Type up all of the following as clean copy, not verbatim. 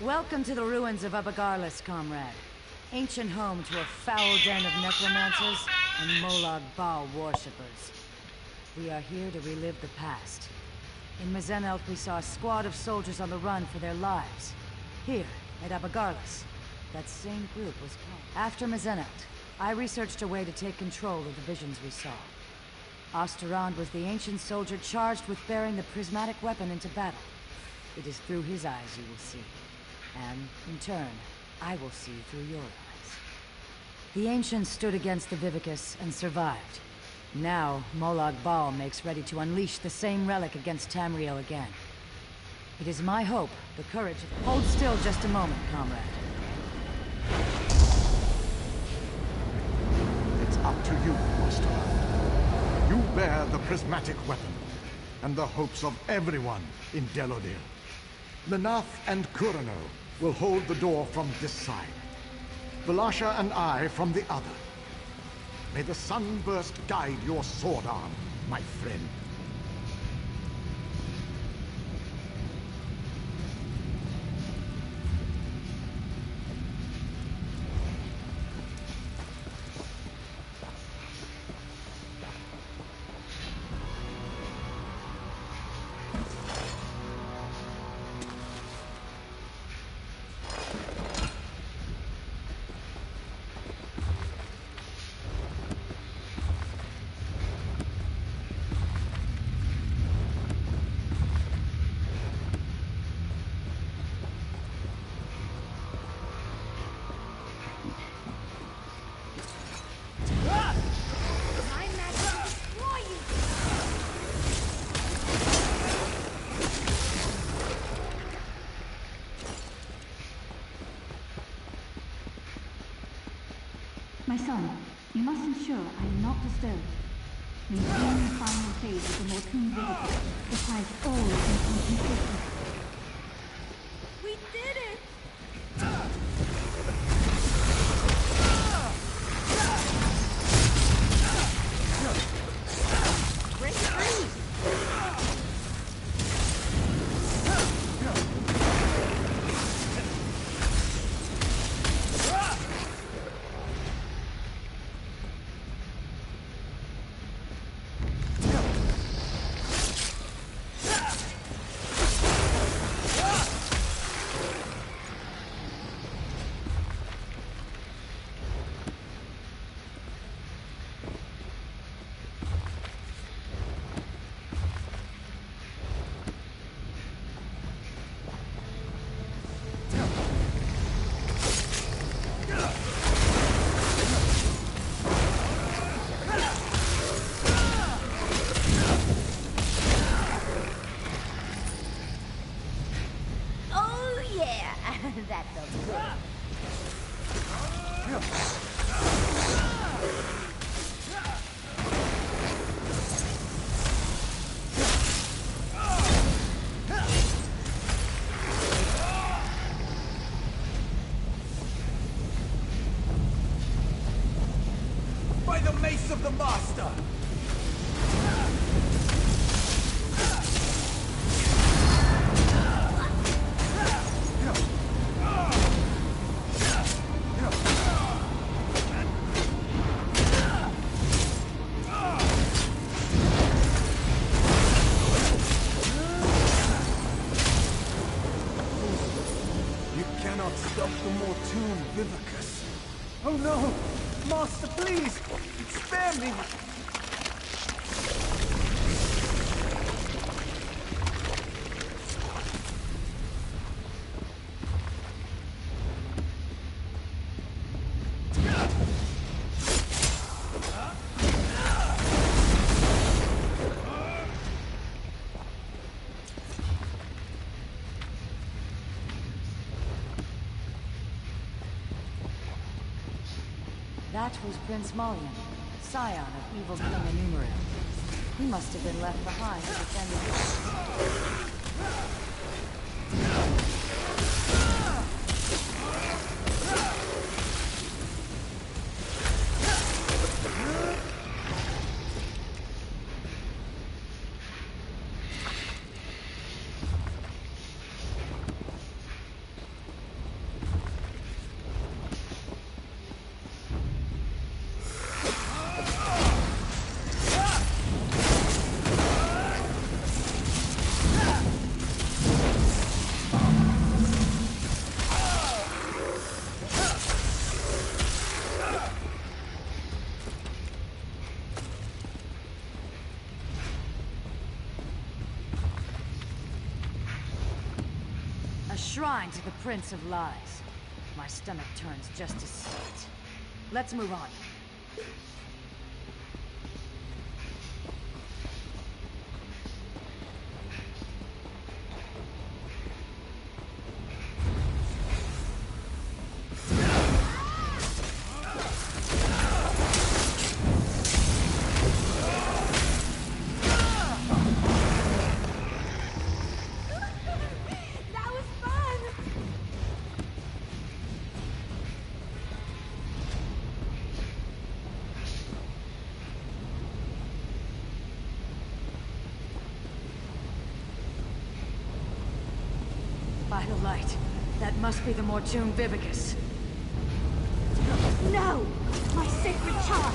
Welcome to the ruins of Abagarlis, comrade. Ancient home to a foul den of necromancers and Molag Bal worshippers. We are here to relive the past. In Mazenelt, we saw a squad of soldiers on the run for their lives. Here, at Abagarlis, that same group was called. After Mazenelt, I researched a way to take control of the visions we saw. Osterand was the ancient soldier charged with bearing the prismatic weapon into battle. It is through his eyes you will see. And, in turn, I will see through your eyes. The ancients stood against the Vivicus and survived. Now, Molag Bal makes ready to unleash the same relic against Tamriel again. It is my hope, the courage of... Hold still just a moment, comrade. It's up to you, Osterland. You bear the prismatic weapon, and the hopes of everyone in Delodil. Lenath and Kurano will hold the door from this side. Valasha and I from the other. May the sunburst guide your sword arm, my friend. My son, you must ensure I am not disturbed. Maintaining the final phase of the Mortoon Vivica requires all of your concentration. We did it! Break free! That felt good. By the mace of the master! Stop the Mortoon Vivicus. Oh no! Master, please! Spare me! That was Prince Malian, scion of evil King Enumeril. He must have been left behind to defend the city. shrine to the Prince of Lies. My stomach turns just to see it. Let's move on. That was fun! By the light, that must be the Mortoon Vivicus. No! My sacred child!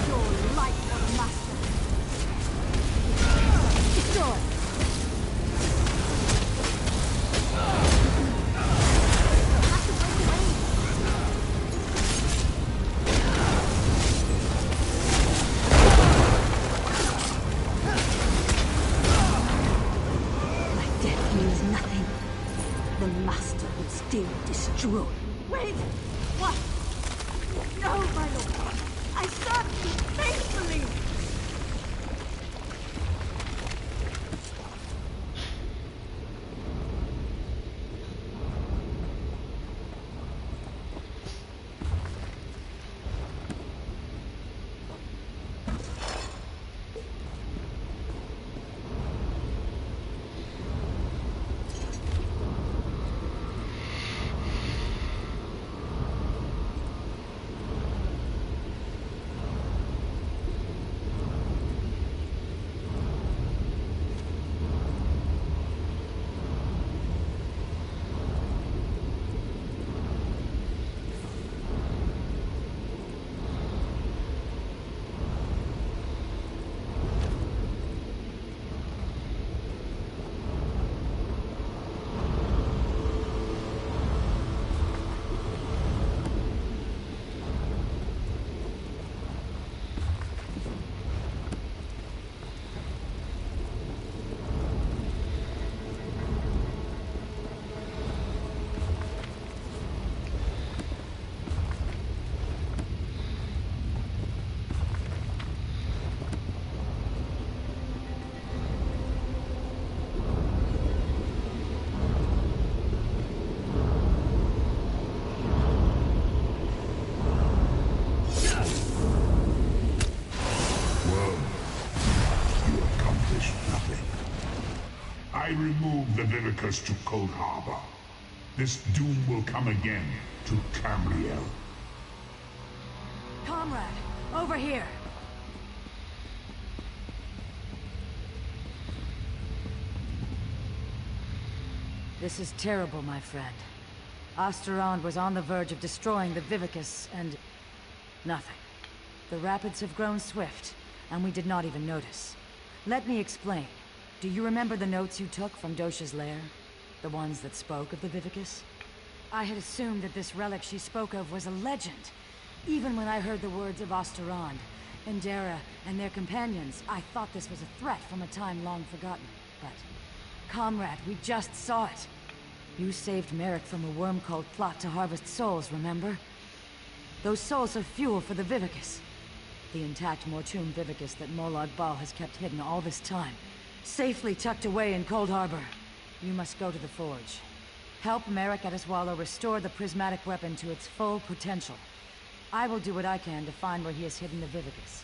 Your life for the master! Destroy! Have to break away! My death means nothing. The master would still destroy. Wait! What? No, my lord! I served you faithfully! I remove the Vivicus to Cold Harbor. This doom will come again to Cambriel. Comrade, over here! This is terrible, my friend. Osterond was on the verge of destroying the Vivicus, and... nothing. The rapids have grown swift, and we did not even notice. Let me explain. Do you remember the notes you took from Dosha's lair? The ones that spoke of the Vivicus? I had assumed that this relic she spoke of was a legend. Even when I heard the words of Osterond, Endera, and their companions, I thought this was a threat from a time long forgotten. But... Comrade, we just saw it. You saved Merrick from a worm-cult plot to harvest souls, remember? Those souls are fuel for the Vivicus. The intact Mortoon Vivicus that Molag Bal has kept hidden all this time. Safely tucked away in Cold Harbor. You must go to the Forge. Help Merrick Adeswalo restore the prismatic weapon to its full potential. I will do what I can to find where he has hidden the Vivicus.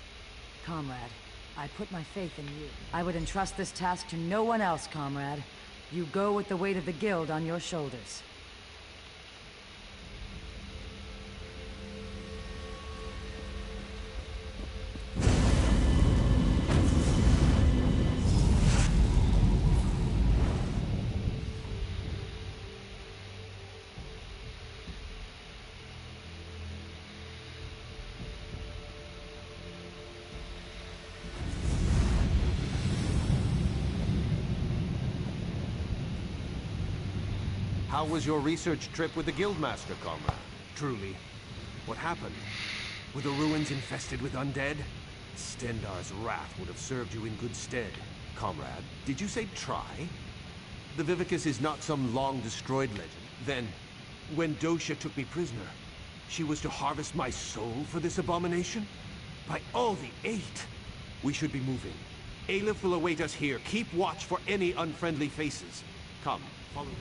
Comrade, I put my faith in you. I would entrust this task to no one else, comrade. You go with the weight of the Guild on your shoulders. How was your research trip with the Guildmaster, comrade? Truly. What happened? Were the ruins infested with undead? Stendar's wrath would have served you in good stead. Comrade, did you say try? The Vivicus is not some long-destroyed legend. Then, when Dosha took me prisoner, she was to harvest my soul for this abomination? By all the eight! We should be moving. Aleph will await us here. Keep watch for any unfriendly faces. Come, follow me.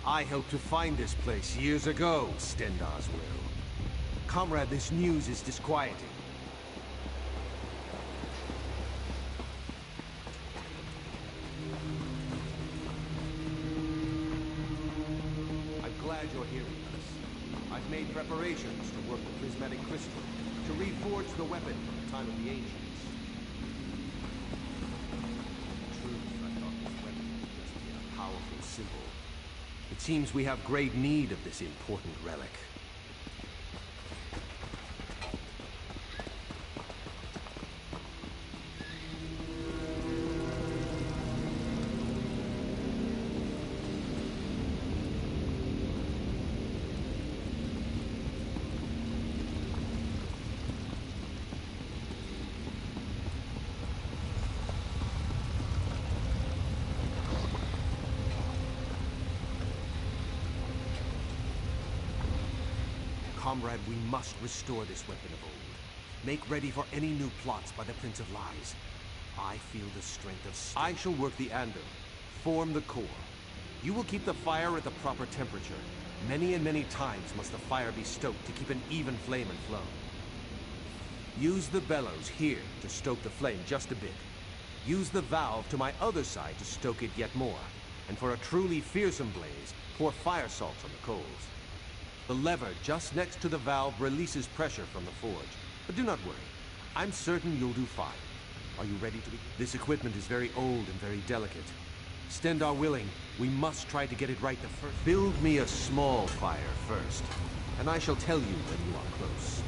I helped to find this place years ago, Stendar's will. Comrade, this news is disquieting. I'm glad you're hearing us. I've made preparations to work the prismatic crystal, to reforge the weapon from the time of the ancients. In truth, I thought this weapon would just be a powerful symbol. It seems we have great need of this important relic. Comrade, we must restore this weapon of old. Make ready for any new plots by the Prince of Lies. I feel the strength of steel. I shall work the anvil, form the core. You will keep the fire at the proper temperature. Many and many times must the fire be stoked to keep an even flame and flow. Use the bellows here to stoke the flame just a bit. Use the valve to my other side to stoke it yet more. And for a truly fearsome blaze, pour fire salt on the coals. The lever just next to the valve releases pressure from the forge. But do not worry. I'm certain you'll do fine. Are you ready to begin? This equipment is very old and very delicate. Stendar willing, we must try to get it right the first. Build me a small fire first, and I shall tell you when you are close.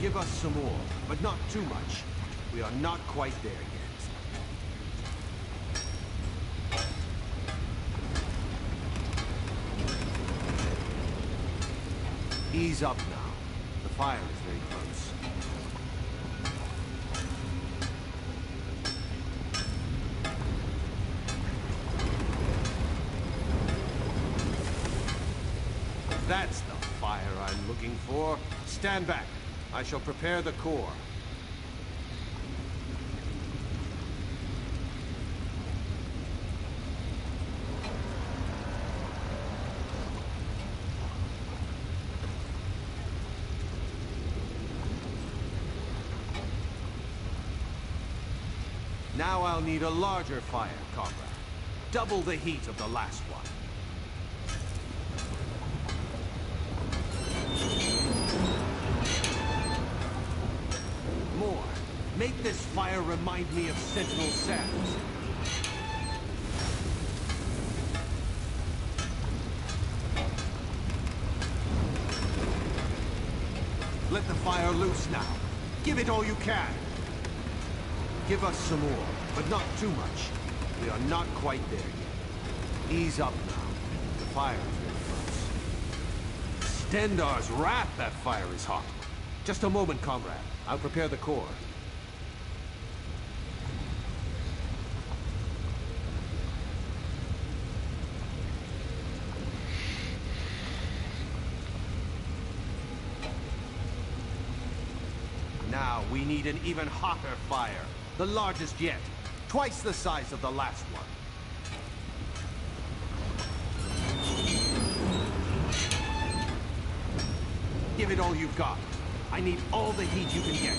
Give us some more, but not too much. We are not quite there yet. Ease up now. The fire is very close. That's the fire I'm looking for. Stand back. I shall prepare the core. Now I'll need a larger fire, comrade. Double the heat of the last one. More. Make this fire remind me of Sentinel Sands. Let the fire loose now. Give it all you can. Give us some more, but not too much. We are not quite there yet. Ease up now. The fire is very close. Stendar's wrath, that fire is hot. Just a moment, comrade. I'll prepare the core. Now we need an even hotter fire. The largest yet. Twice the size of the last one. Give it all you've got. I need all the heat you can get.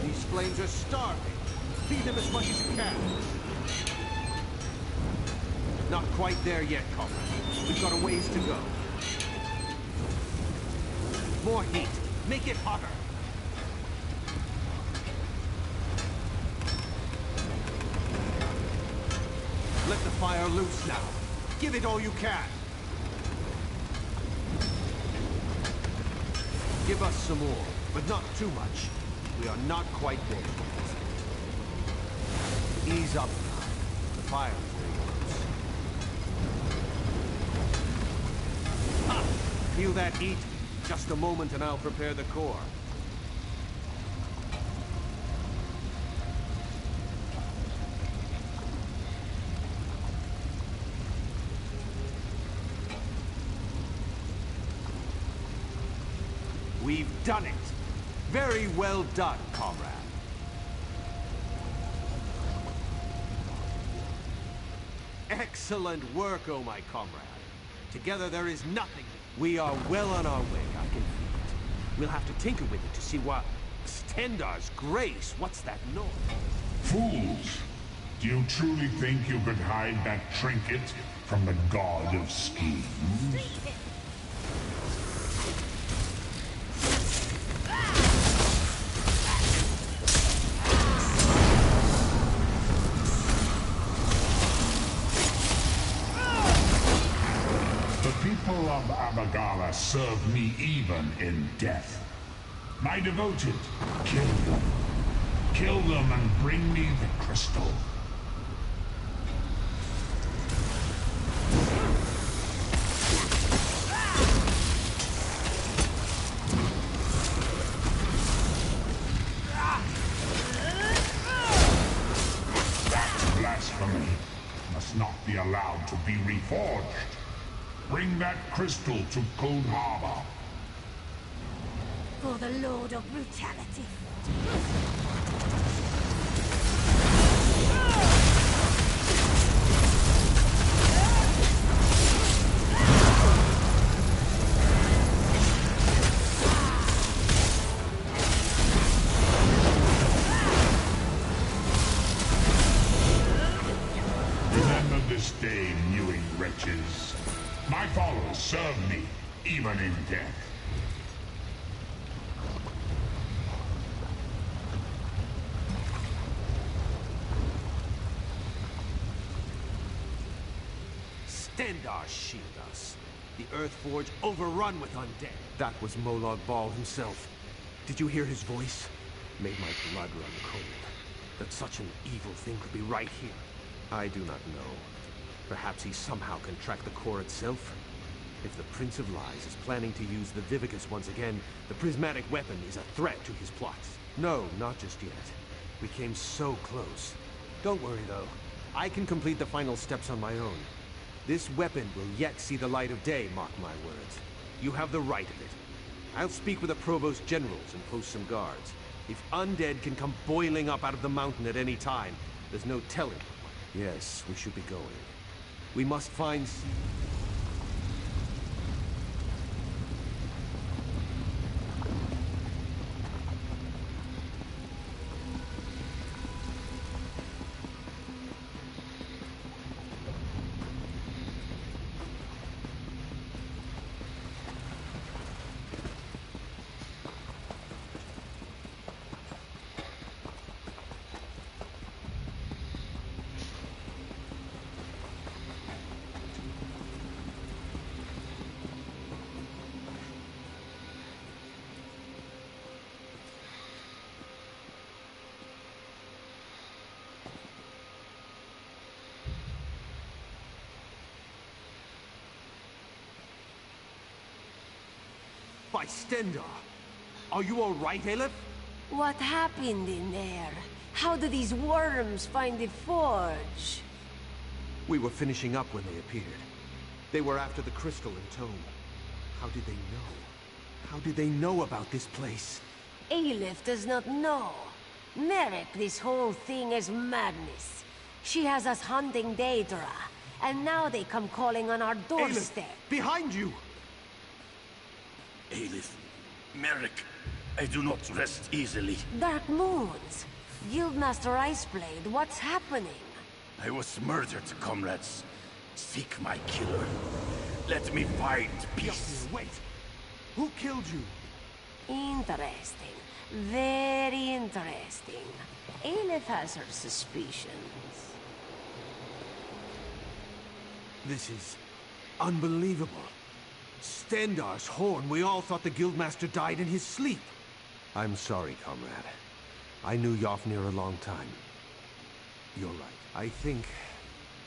These flames are starving. Feed them as much as you can. Not quite there yet, comrade. We've got a ways to go. More heat. Make it hotter. Let the fire loose now. Give it all you can. Give us some more, but not too much. We are not quite there. Ease up. The fire is very close. Ah! Feel that heat? Just a moment and I'll prepare the core. We've done it! Very well done, comrade. Excellent work, oh my comrade. Together there is nothing. We are well on our way, I can feel it. We'll have to tinker with it to see what... Stendar's grace, what's that noise? Fools! Do you truly think you could hide that trinket from the god of schemes? People of Abagala serve me even in death. My devoted, kill them. Kill them and bring me the crystal. Blasphemy must not be allowed to be reforged. Bring that crystal to Cold Harbor. For the Lord of Brutality. Remember this day, mewing wretches. My followers serve me, even in death. Stendar shield us. The Earthforge overrun with undead. That was Molag Bal himself. Did you hear his voice? Made my blood run cold. That such an evil thing could be right here. I do not know. Perhaps he somehow can track the core itself? If the Prince of Lies is planning to use the Vivicus once again, the prismatic weapon is a threat to his plots. No, not just yet. We came so close. Don't worry, though. I can complete the final steps on my own. This weapon will yet see the light of day, mark my words. You have the right of it. I'll speak with the Provost Generals and post some guards. If undead can come boiling up out of the mountain at any time, there's no telling. Yes, we should be going. We must find... By Stendar! Are you all right, Aleph? What happened in there? How did these worms find the forge? We were finishing up when they appeared. They were after the crystal and tome. How did they know? How did they know about this place? Aleph does not know. Merrick, this whole thing is madness. She has us hunting Daedra, and now they come calling on our doorstep. Aleph, behind you! Aleph, Merrick, I do not rest easily. Dark Moons, Guildmaster Iceblade, what's happening? I was murdered, comrades. Seek my killer. Let me find peace. Wait! Who killed you? Interesting. Very interesting. Aleph has her suspicions. This is... unbelievable. Stendar's horn. We all thought the Guildmaster died in his sleep. I'm sorry, comrade. I knew Yofnir a long time. You're right. I think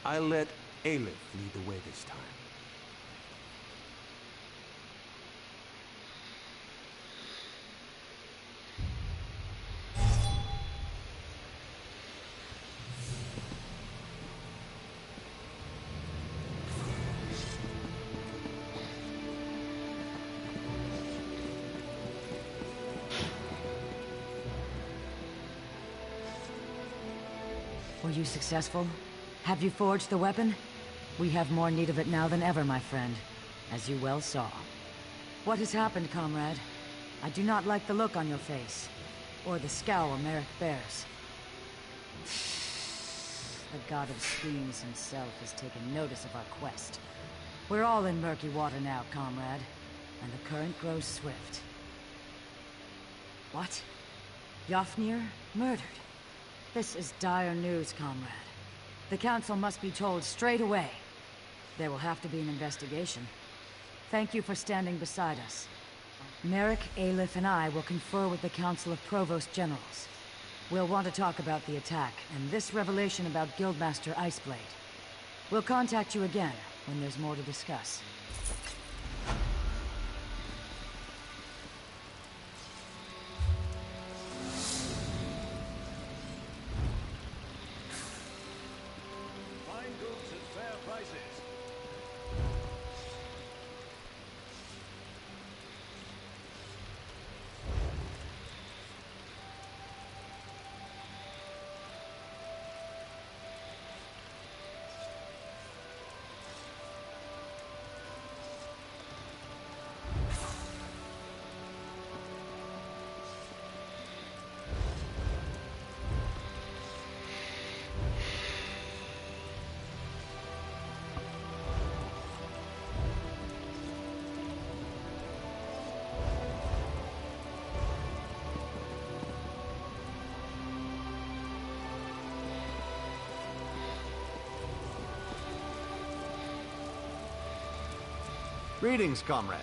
I'll let Aleph lead the way this time. Were you successful? Have you forged the weapon? We have more need of it now than ever, my friend, as you well saw. What has happened, comrade? I do not like the look on your face, or the scowl Merrick bears. The god of schemes himself has taken notice of our quest. We're all in murky water now, comrade, and the current grows swift. What? Yofnir murdered? This is dire news, comrade. The Council must be told straight away. There will have to be an investigation. Thank you for standing beside us. Merrick, Aleph, and I will confer with the Council of Provost Generals. We'll want to talk about the attack, and this revelation about Guildmaster Iceblade. We'll contact you again when there's more to discuss. Greetings, comrade.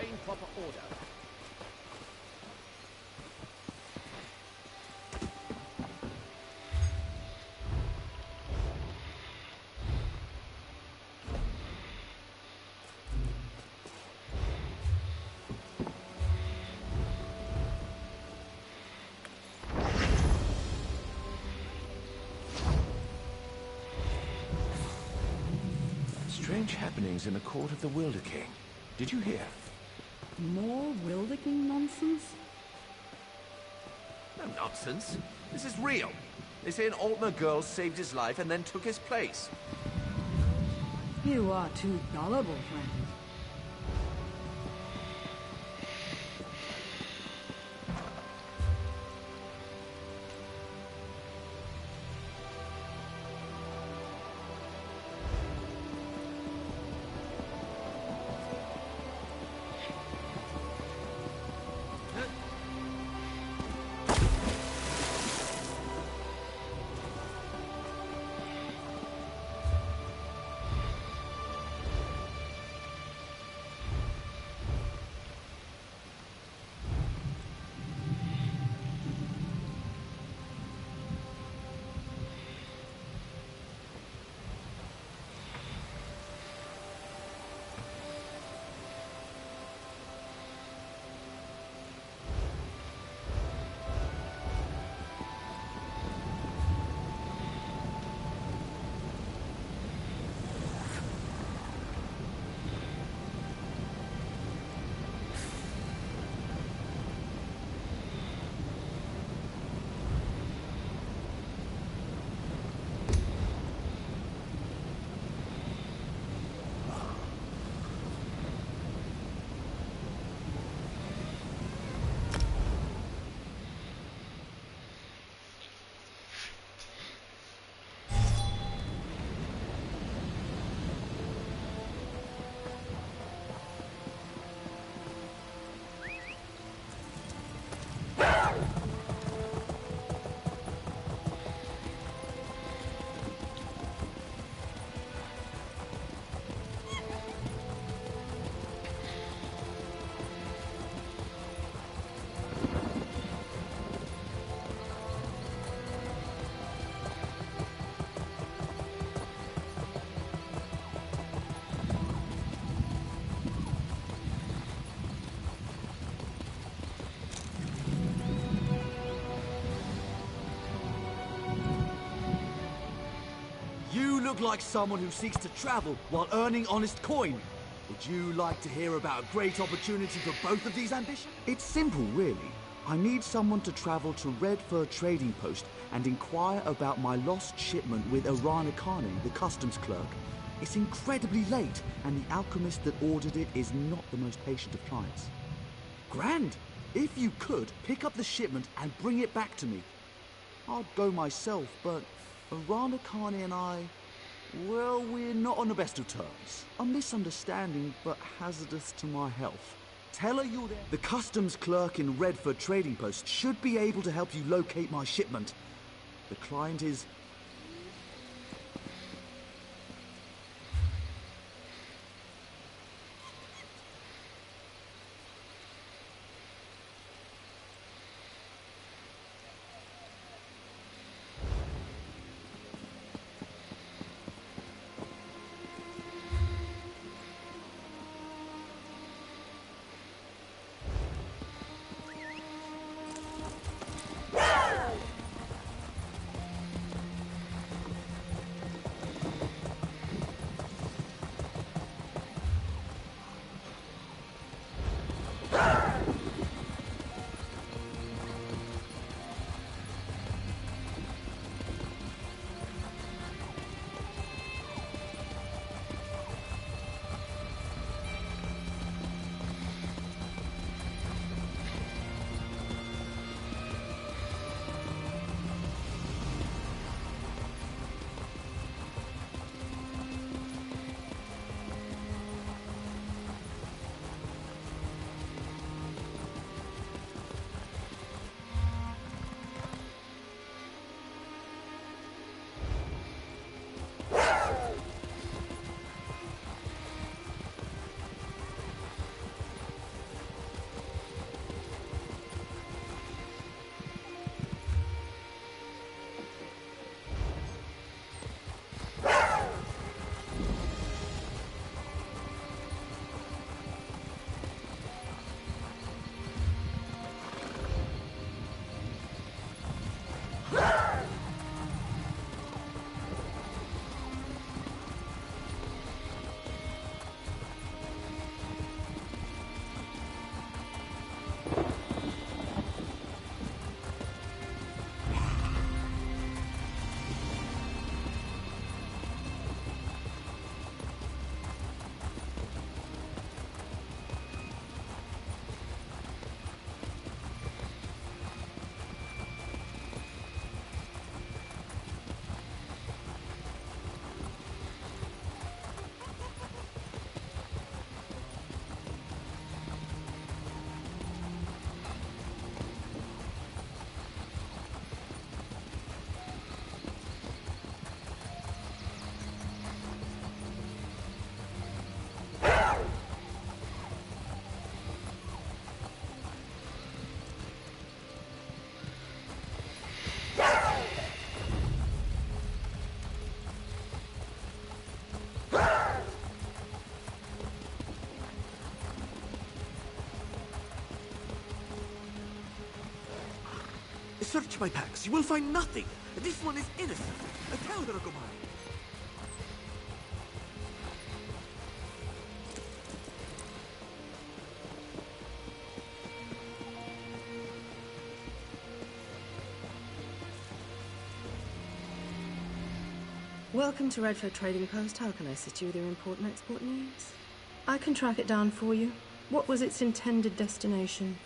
maintain proper order. Strange happenings in the court of the Wilder King. Did you hear? More Wilder King nonsense? No nonsense. This is real. They say an Altmer girl saved his life and then took his place. You are too gullible, friend. You look like someone who seeks to travel while earning honest coin. Would you like to hear about a great opportunity for both of these ambitions? It's simple, really. I need someone to travel to Redford Trading Post and inquire about my lost shipment with Arana Kane, the customs clerk. It's incredibly late, and the alchemist that ordered it is not the most patient of clients. Grand! If you could, pick up the shipment and bring it back to me. I'd go myself, but Arana Kane and I, well, we're not on the best of terms. A misunderstanding, but hazardous to my health. Tell her you're there. The customs clerk in Redford Trading Post should be able to help you locate my shipment. The client is... Search my packs. You will find nothing. This one is innocent. Tell her to go by. Welcome to Redford Trading Post. How can I assist you with your important export needs? I can track it down for you. What was its intended destination?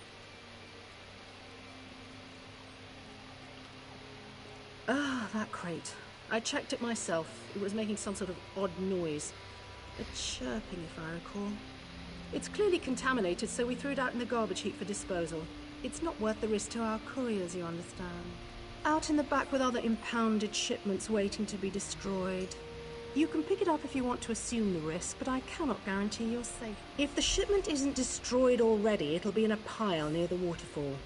Ah, that crate. I checked it myself. It was making some sort of odd noise. A chirping, if I recall. It's clearly contaminated, so we threw it out in the garbage heap for disposal. It's not worth the risk to our couriers, you understand. Out in the back with other impounded shipments waiting to be destroyed. You can pick it up if you want to assume the risk, but I cannot guarantee your safety. If the shipment isn't destroyed already, it'll be in a pile near the waterfall.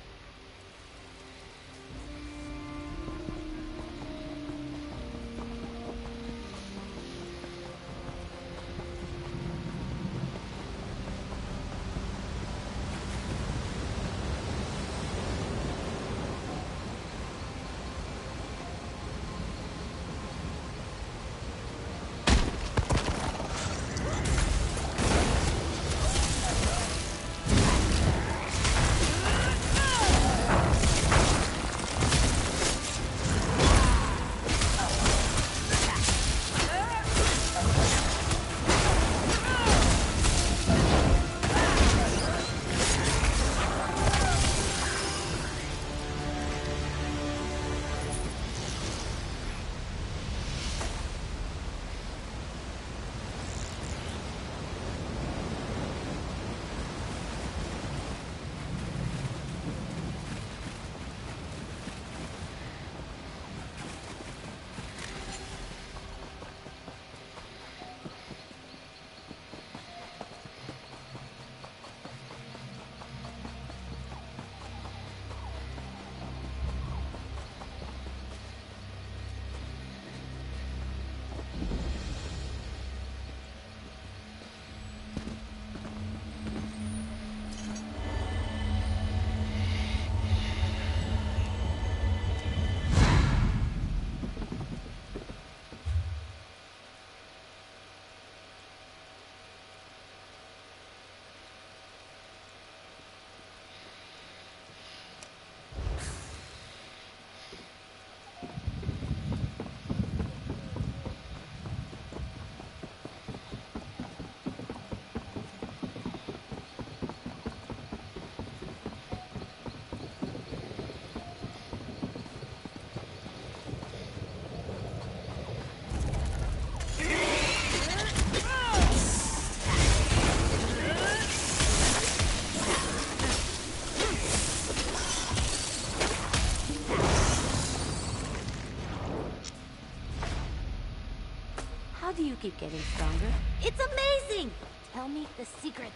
How do you keep getting stronger? It's amazing! Tell me the secret.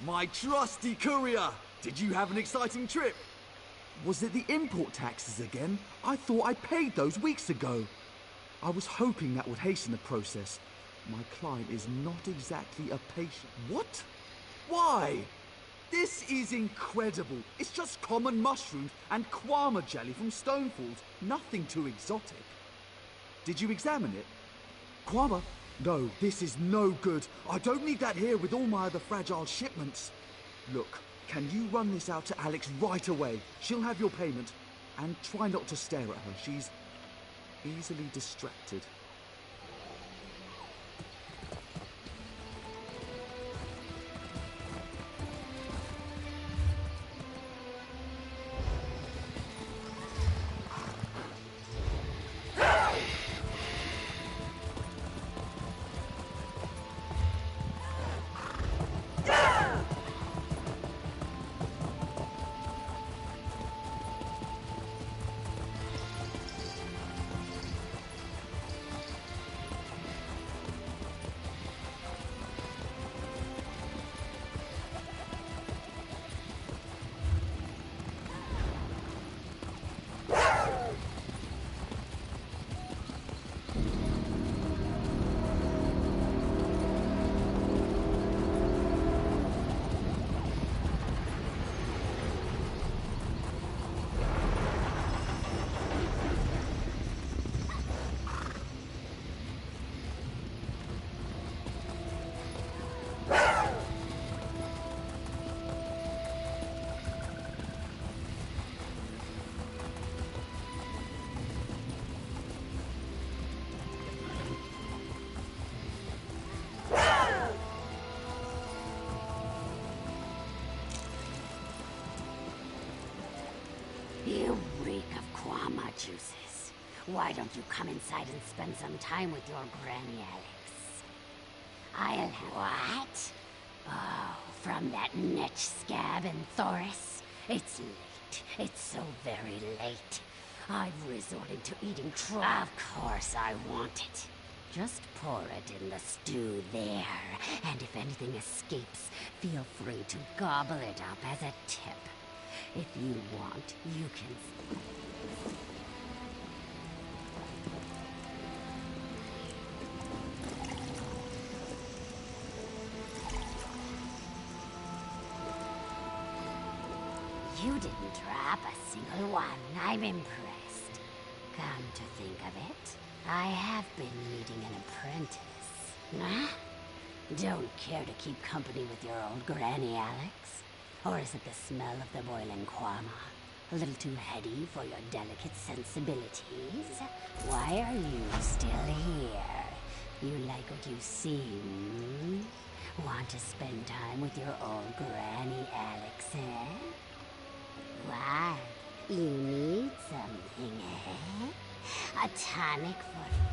My trusty courier! Did you have an exciting trip? Was it the import taxes again? I thought I paid those weeks ago. I was hoping that would hasten the process. My client is not exactly a patient. What? Why? This is incredible. It's just common mushrooms and kwama jelly from Stonefalls. Nothing too exotic. Did you examine it? Kwama? No, this is no good. I don't need that here with all my other fragile shipments. Look, can you run this out to Alex right away? She'll have your payment. And try not to stare at her. She's easily distracted. You reek of Kwama juices. Why don't you come inside and spend some time with your Granny Alex? I'll have... What? Oh, from that netch scab in Thoris? It's late. It's so very late. I've resorted to eating Of course I want it. Just pour it in the stew there, and if anything escapes, feel free to gobble it up as a tip. If you want, you can... You didn't drop a single one. I'm impressed. Come to think of it, I have been needing an apprentice. Huh? Don't care to keep company with your old Granny Alex? Or is it the smell of the boiling Kwama? A little too heady for your delicate sensibilities? Why are you still here? You like what you see, hmm? Want to spend time with your old Granny Alex, eh? Why? You need something, eh? A tonic for...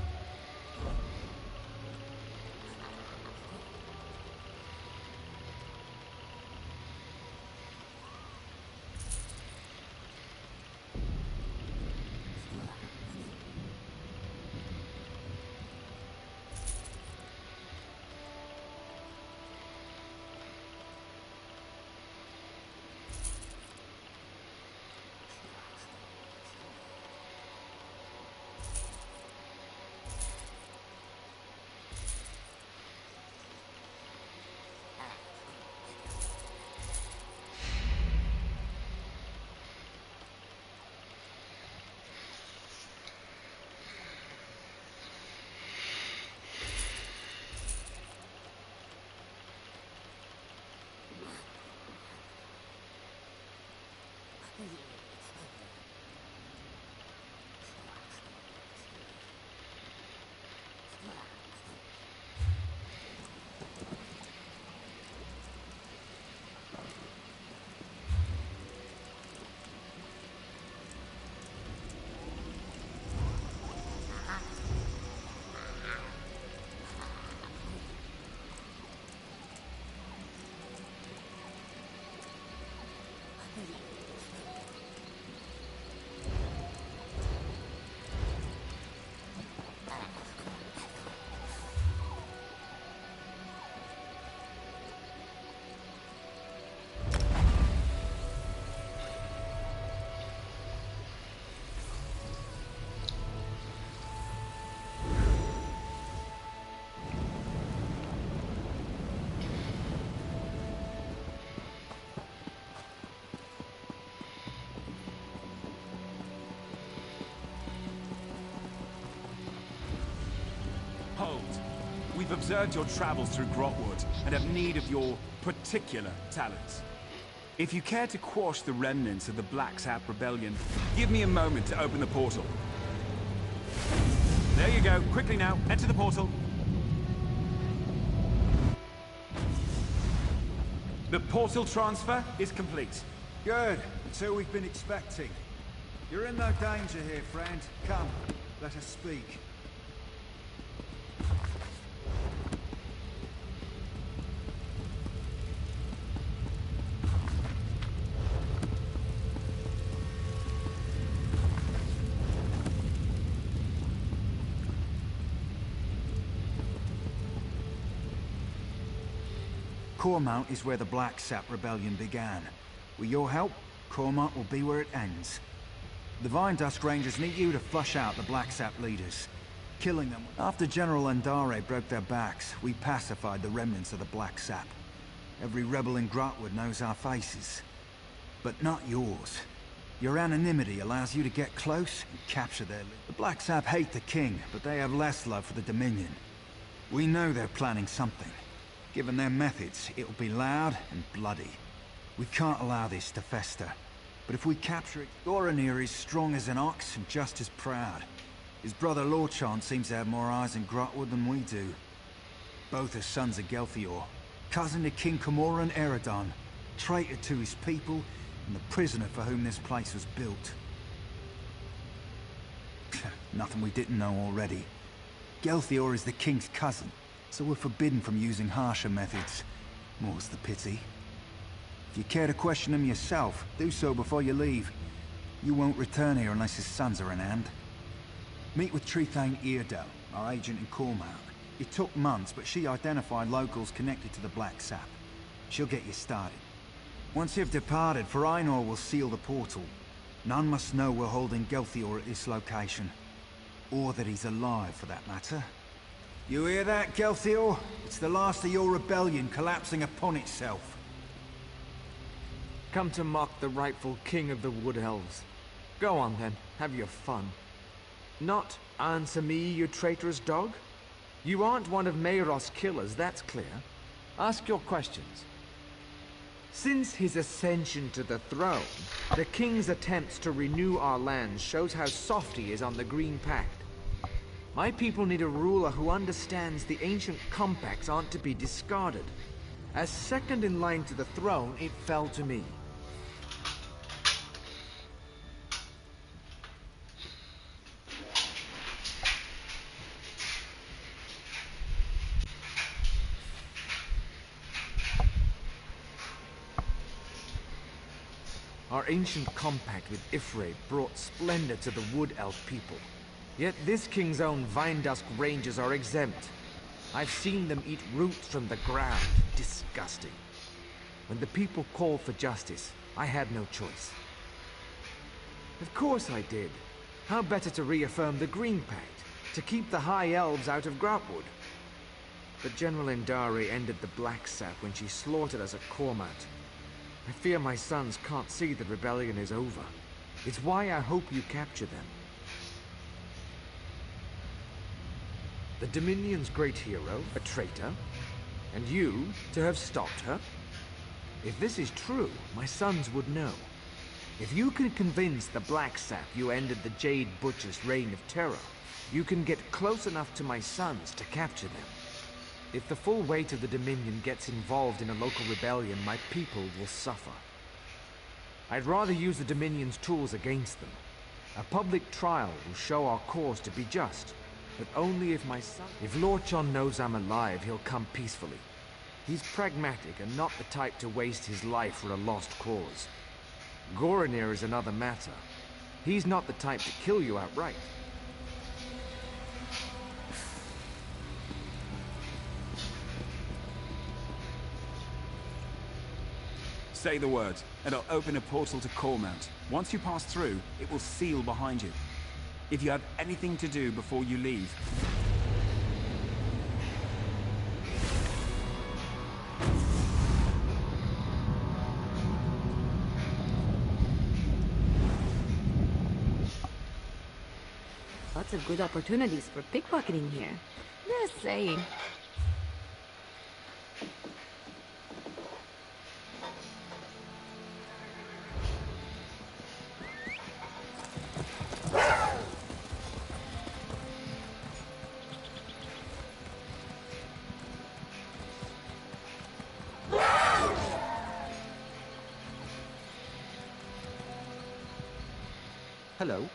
Hold. We've observed your travels through Grotwood and have need of your particular talents. If you care to quash the remnants of the Black Sap Rebellion, give me a moment to open the portal. There you go. Quickly now, enter the portal. The portal transfer is complete. Good. That's who we've been expecting. You're in no danger here, friend. Come, let us speak. Cormount is where the Black Sap Rebellion began. With your help, Cormount will be where it ends. The Vine Dusk Rangers need you to flush out the Black Sap leaders, killing them. After General Andare broke their backs, we pacified the remnants of the Black Sap. Every rebel in Grotwood knows our faces. But not yours. Your anonymity allows you to get close and capture their leaders. The Black Sap hate the King, but they have less love for the Dominion. We know they're planning something. Given their methods, it'll be loud and bloody. We can't allow this to fester. But if we capture it, Goranir is strong as an ox and just as proud. His brother Lorchan seems to have more eyes in Grotwood than we do. Both are sons of Gelthior, cousin to King Camoran Eredon, traitor to his people, and the prisoner for whom this place was built. Nothing we didn't know already. Gelthior is the king's cousin, so we're forbidden from using harsher methods. More's the pity. If you care to question him yourself, do so before you leave. You won't return here unless his sons are in hand. Meet with Trethane Eardell, our agent in Cormount. It took months, but she identified locals connected to the Black Sap. She'll get you started. Once you've departed, Farainor will seal the portal. None must know we're holding Gelthior at this location. Or that he's alive, for that matter. You hear that, Gelthior? It's the last of your rebellion collapsing upon itself. Come to mock the rightful king of the Wood Elves. Go on then, have your fun. Not answer me, you traitorous dog? You aren't one of Mayros' killers, that's clear. Ask your questions. Since his ascension to the throne, the king's attempts to renew our lands shows how soft he is on the Green Pact. My people need a ruler who understands the ancient compacts aren't to be discarded. As second in line to the throne, it fell to me. Our ancient compact with Ifre brought splendor to the Wood Elf people. Yet this king's own Vine Dusk Rangers are exempt. I've seen them eat roots from the ground. Disgusting. When the people called for justice, I had no choice. Of course I did. How better to reaffirm the Green Pact, to keep the High Elves out of Grotwood. But General Endari ended the Black Sap when she slaughtered us at Cormount. I fear my sons can't see the rebellion is over. It's why I hope you capture them. The Dominion's great hero, a traitor, and you to have stopped her? If this is true, my sons would know. If you can convince the Black Sap you ended the Jade Butcher's reign of terror, you can get close enough to my sons to capture them. If the full weight of the Dominion gets involved in a local rebellion, my people will suffer. I'd rather use the Dominion's tools against them. A public trial will show our cause to be just, but only if my son... If Lorchan knows I'm alive, he'll come peacefully. He's pragmatic and not the type to waste his life for a lost cause. Goranir is another matter. He's not the type to kill you outright. Say the word, and I'll open a portal to Cormount. Once you pass through, it will seal behind you. If you have anything to do before you leave... Lots of good opportunities for pickpocketing here. Just saying. Hello.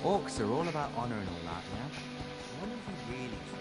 Orcs are all about honor and all that, yeah? I wonder if we really should.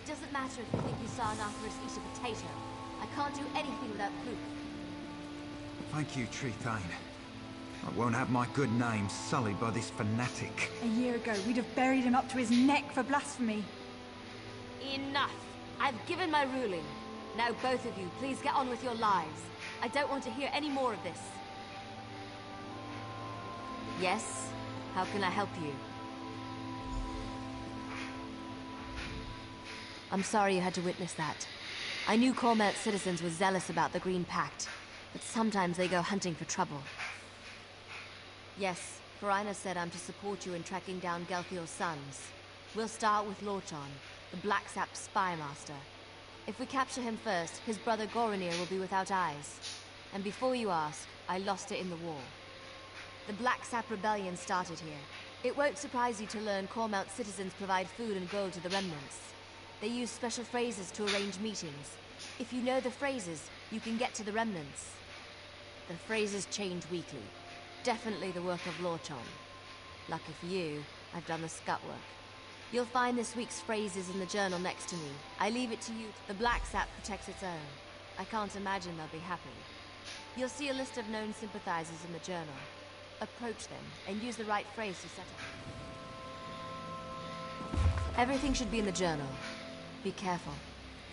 It doesn't matter if you think you saw an Arthurus eat a potato. I can't do anything without proof. Thank you, Trethane. I won't have my good name sullied by this fanatic. A year ago, we'd have buried him up to his neck for blasphemy. Enough! I've given my ruling. Now both of you, please get on with your lives. I don't want to hear any more of this. Yes? How can I help you? I'm sorry you had to witness that. I knew Cormount's citizens were zealous about the Green Pact, but sometimes they go hunting for trouble. Yes, Farina said I'm to support you in tracking down Gelthior's sons. We'll start with Lorchon, the Black Sap spy master. If we capture him first, his brother Goronir will be without eyes. And before you ask, I lost it in the war. The Black Sap rebellion started here. It won't surprise you to learn Cormount's citizens provide food and gold to the remnants. They use special phrases to arrange meetings. If you know the phrases, you can get to the remnants. The phrases change weekly. Definitely the work of Lorchon. Lucky for you, I've done the scut work. You'll find this week's phrases in the journal next to me. I leave it to you. The Black Sap protects its own. I can't imagine they'll be happy. You'll see a list of known sympathizers in the journal. Approach them and use the right phrase to set up. Everything should be in the journal. Be careful.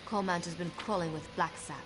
Cormount has been crawling with Black Sap.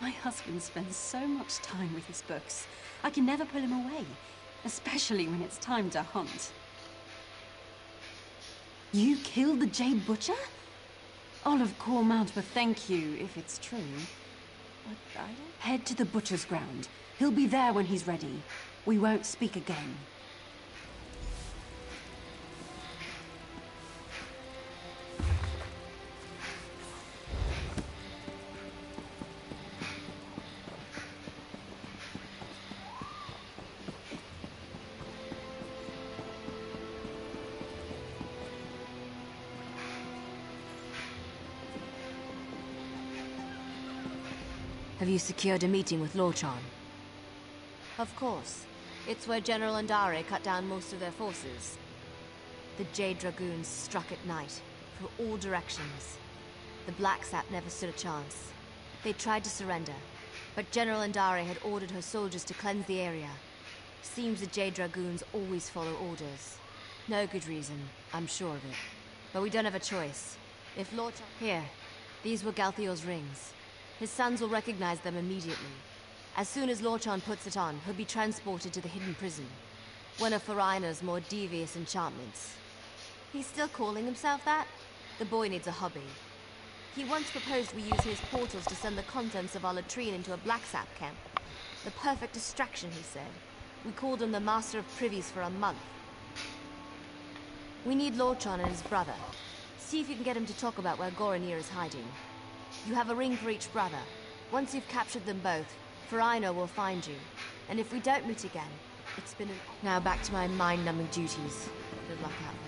My husband spends so much time with his books. I can never pull him away, especially when it's time to hunt. You killed the Jade Butcher? Olive Cormount will thank you if it's true. But I don't... Head to the Butcher's ground. He'll be there when he's ready. We won't speak again. Have you secured a meeting with Lorchan? Of course. It's where General Andare cut down most of their forces. The Jade Dragoons struck at night, from all directions. The Black Sap never stood a chance. They tried to surrender, but General Andare had ordered her soldiers to cleanse the area. Seems the Jade Dragoons always follow orders. No good reason, I'm sure of it. But we don't have a choice. If Lorchan... Here, these were Galthior's rings. His sons will recognize them immediately. As soon as Lorchan puts it on, he'll be transported to the hidden prison. One of Farina's more devious enchantments. He's still calling himself that? The boy needs a hobby. He once proposed we use his portals to send the contents of our latrine into a Black Sap camp. The perfect distraction, he said. We called him the Master of Privies for a month. We need Lorchan and his brother. See if you can get him to talk about where Goronir is hiding. You have a ring for each brother. Once you've captured them both, Farina will find you. And if we don't meet again, it's been an... Now back to my mind-numbing duties. Good luck out there.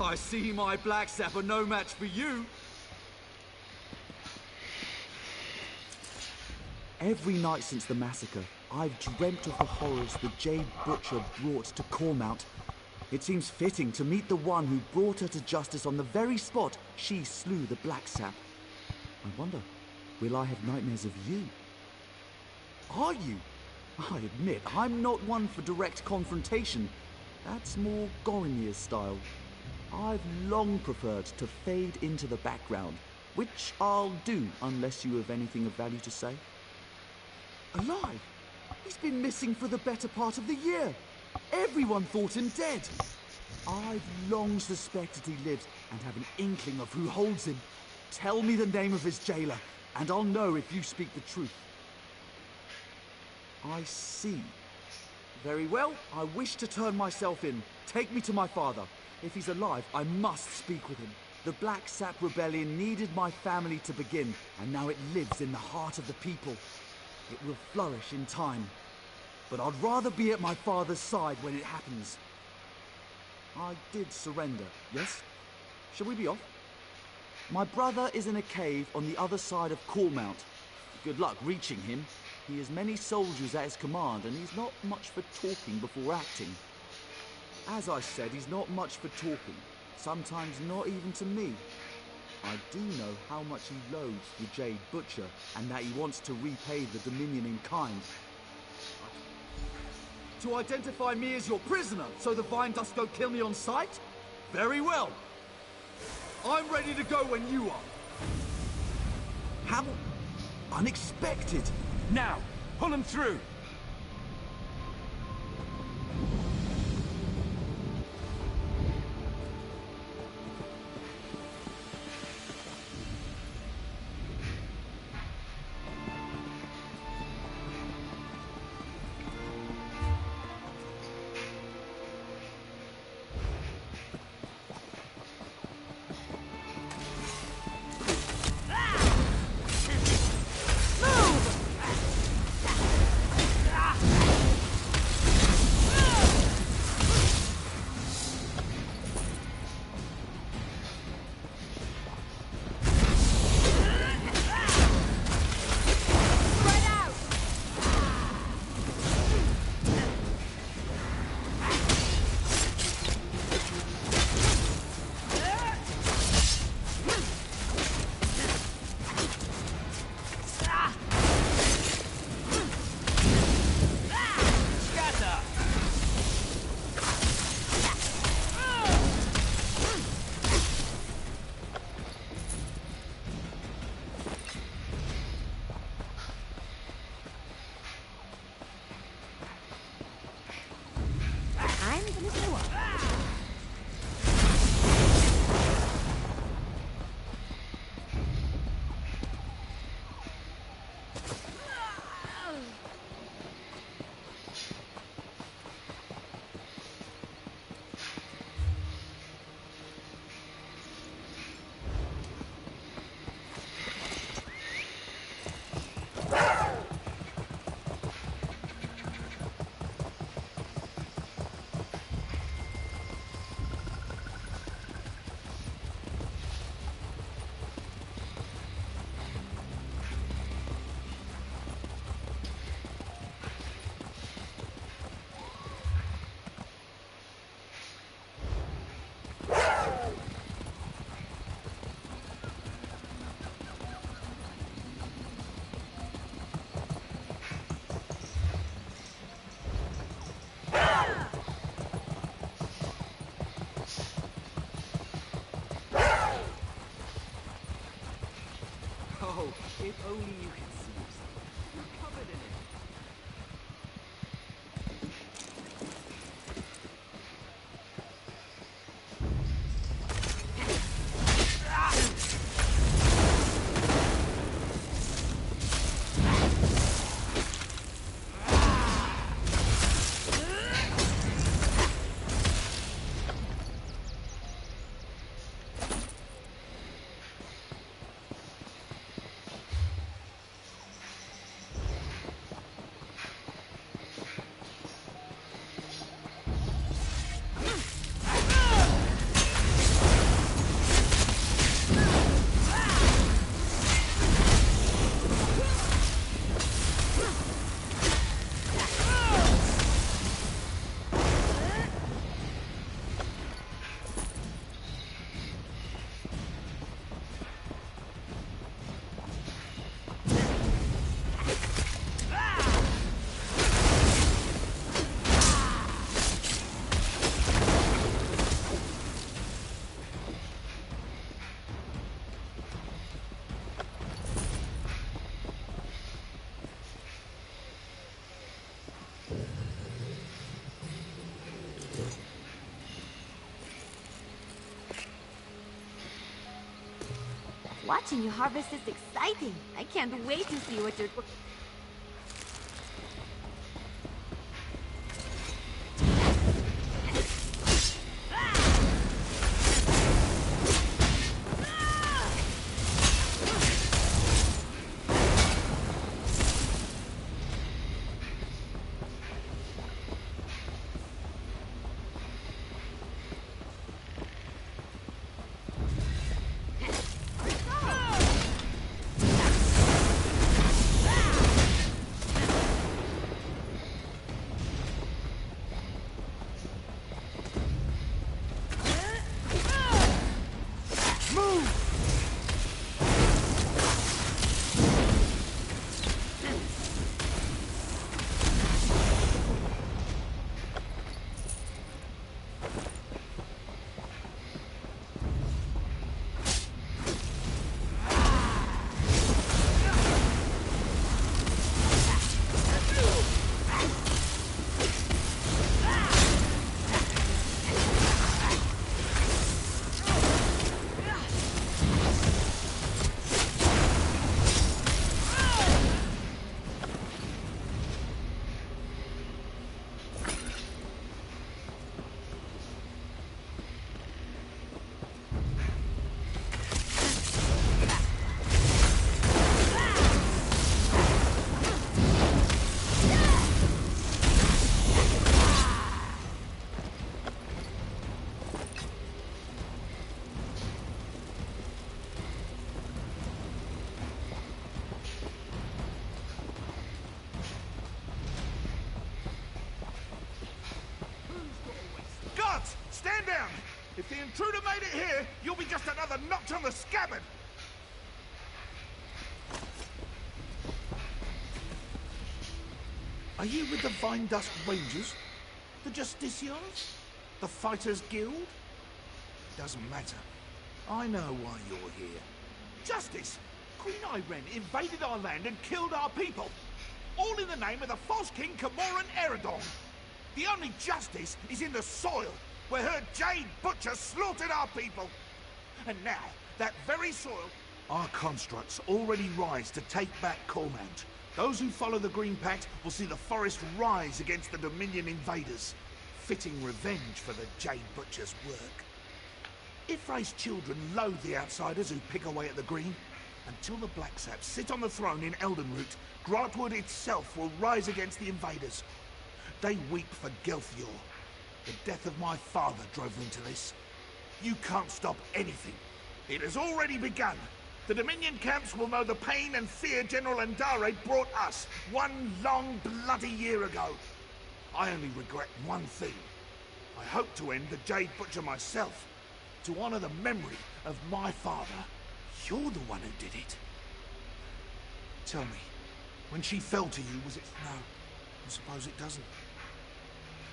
I see my Black Sap are no match for you. Every night since the massacre, I've dreamt of the horrors the Jade Butcher brought to Cormount. It seems fitting to meet the one who brought her to justice on the very spot she slew the Black Sap. I wonder, will I have nightmares of you? Are you? I admit, I'm not one for direct confrontation. That's more Goronir's style. I've long preferred to fade into the background, which I'll do unless you have anything of value to say. Alive? He's been missing for the better part of the year. Everyone thought him dead. I've long suspected he lives and have an inkling of who holds him. Tell me the name of his jailer, and I'll know if you speak the truth. I see. Very well, I wish to turn myself in. Take me to my father. If he's alive, I must speak with him. The Black Sap Rebellion needed my family to begin, and now it lives in the heart of the people. It will flourish in time. But I'd rather be at my father's side when it happens. I did surrender, yes? Shall we be off? My brother is in a cave on the other side of Cormount. Good luck reaching him. He has many soldiers at his command, and he's not much for talking before acting. As I said, he's not much for talking. Sometimes not even to me. I do know how much he loathes the Jade Butcher, and that he wants to repay the Dominion in kind. To identify me as your prisoner, so the Vine Dust don't kill me on sight? Very well. I'm ready to go when you are. How unexpected. Now, pull him through. Oh, if only you could see yourself. You're covered in it. Watching you harvest is exciting. I can't wait to see what you're... intruder made it here, you'll be just another notch on the scabbard! Are you with the Vine Dust Rangers? The Justiciars? The Fighters Guild? Doesn't matter. I know why you're here. Justice! Queen Irene invaded our land and killed our people! All in the name of the false king Camoran Eredon! The only justice is in the soil, where her Jade Butcher slaughtered our people! And now, that very soil... Our constructs already rise to take back Cormount. Those who follow the Green Pact will see the forest rise against the Dominion invaders. Fitting revenge for the Jade Butcher's work. Ifray's children loathe the outsiders who pick away at the Green. Until the Black Saps sit on the throne in Eldenroot, Grantwood itself will rise against the invaders. They weep for Gelthior. The death of my father drove them to this. You can't stop anything. It has already begun. The Dominion camps will know the pain and fear General Andare brought us one long, bloody year ago. I only regret one thing. I hope to end the Jade Butcher myself, to honor the memory of my father. You're the one who did it. Tell me, when she fell to you, was it... No, I suppose it doesn't.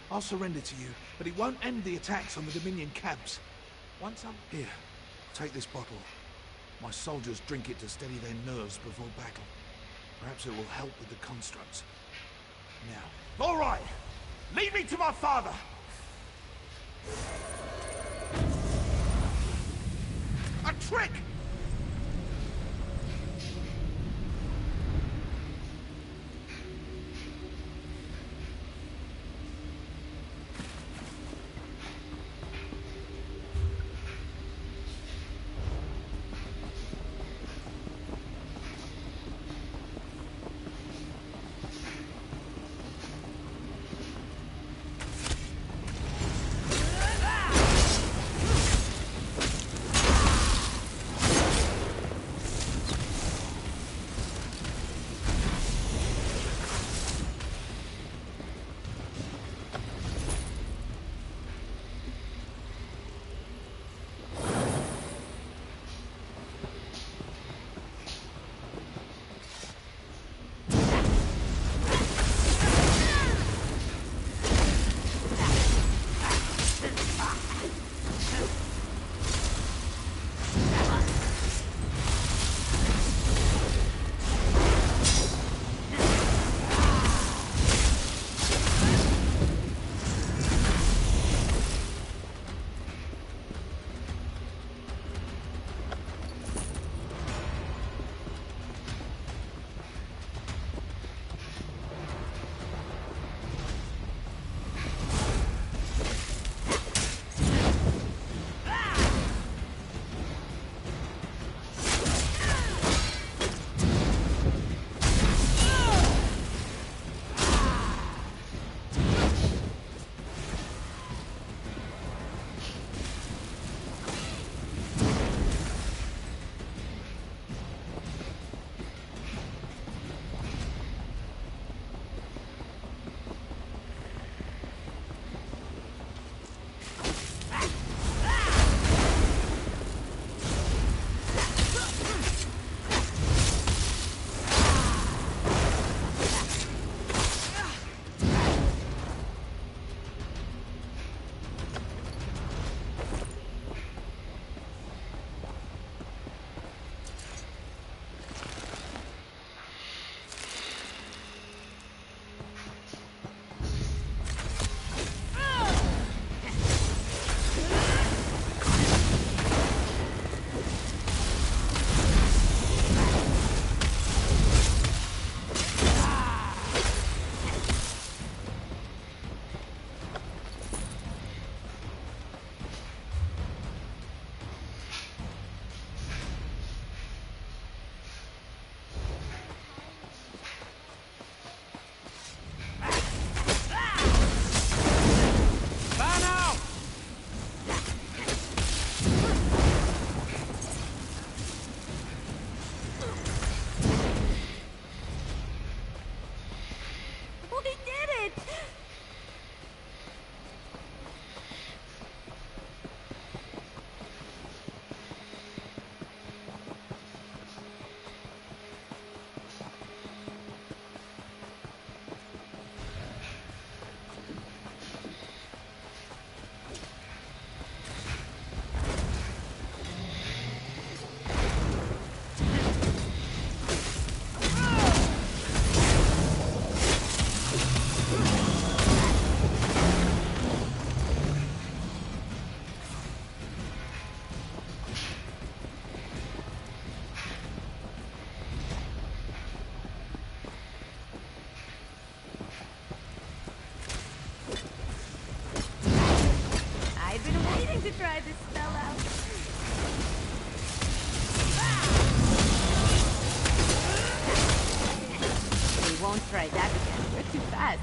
I'll surrender to you, but it won't end the attacks on the Dominion camps. Once I'm... Here, take this bottle. My soldiers drink it to steady their nerves before battle. Perhaps it will help with the constructs. Now... All right! Lead me to my father! A trick! Don't try that again. You're too fast.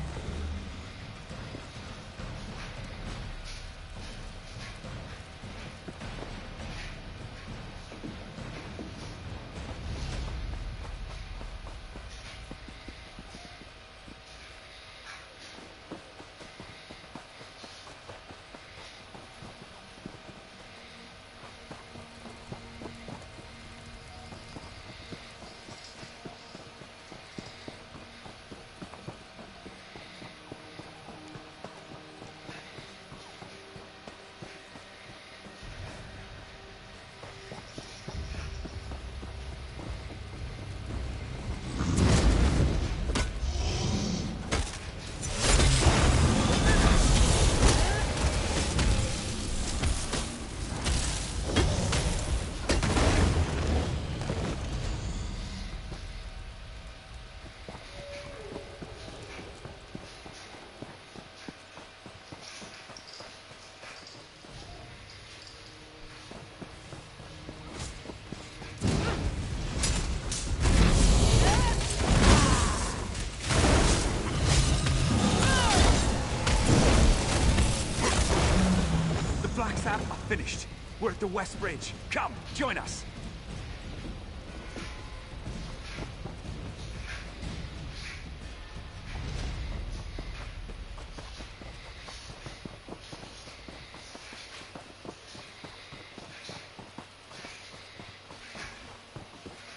Finished. We're at the West Bridge. Come, join us.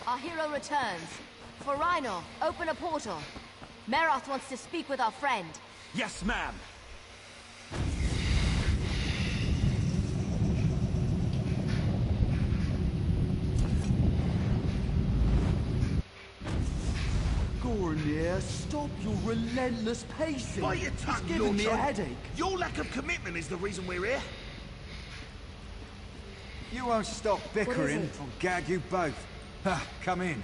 Our hero returns. For Rhino, open a portal. Meroth wants to speak with our friend. Yes, ma'am. Goranir, stop your relentless pacing. Bite your tongue, It's giving me a Lord. headache. Your lack of commitment is the reason we're here. You won't stop bickering, I'll gag you both. Ha, come in.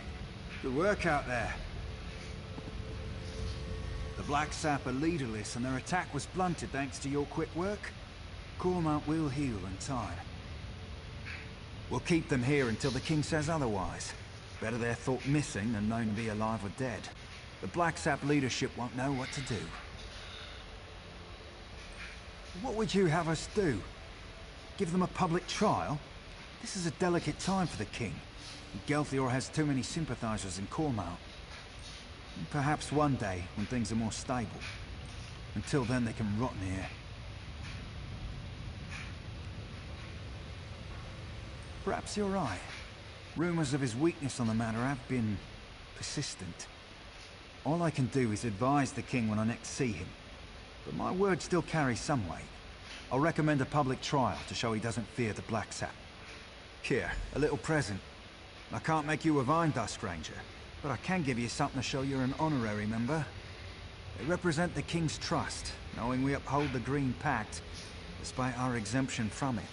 Good work out there. The Black Sap are leaderless and their attack was blunted thanks to your quick work. Cormount will heal in time. We'll keep them here until the king says otherwise. Better they're thought missing than known to be alive or dead. The Black Sap leadership won't know what to do. What would you have us do? Give them a public trial? This is a delicate time for the king. Gelthior has too many sympathizers in Cormount. Perhaps one day, when things are more stable. Until then, they can rot in here. Perhaps you're right. Rumors of his weakness on the matter have been persistent. All I can do is advise the king when I next see him. But my word still carries some weight. I'll recommend a public trial to show he doesn't fear the Black Sap. Here, a little present. I can't make you a Vine Dust Ranger, but I can give you something to show you're an honorary member. They represent the king's trust, knowing we uphold the Green Pact, despite our exemption from it.